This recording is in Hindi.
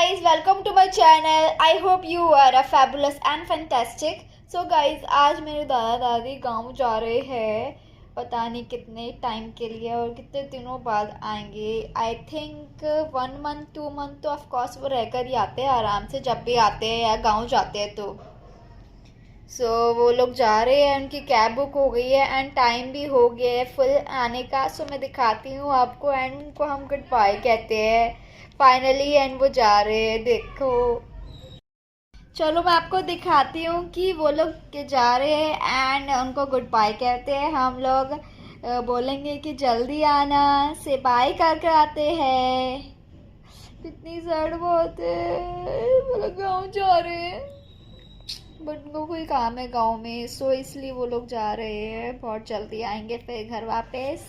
guys, welcome to my channel. I hope you are a fabulous and fantastic. So guys, आज मेरे दादा दादी गांव जा रहे हैं, पता नहीं कितने टाइम के लिए और कितने दिनों बाद आएंगे। आई थिंक 1 मंथ 2 मंथ तो ऑफ कोर्स वो रहकर ही आते हैं आराम से, जब भी आते हैं या गांव जाते हैं तो। वो लोग जा रहे हैं, उनकी कैब बुक हो गई है एंड टाइम भी हो गया है फुल आने का। मैं दिखाती हूँ आपको एंड उनको हम गुड बाय कहते हैं फाइनली। एंड वो जा रहे हैं, देखो। चलो मैं आपको दिखाती हूँ कि वो लोग के जा रहे हैं एंड उनको गुड बाय कहते हैं। हम लोग बोलेंगे कि जल्दी आना, से बाय कर कर आते हैं। कितनी सैड बात है, वो लोग गाँव जा रहे हैं बट उनको कोई काम है गांव में, इसलिए वो लोग जा रहे हैं। बहुत जल्दी आएंगे फिर घर वापस।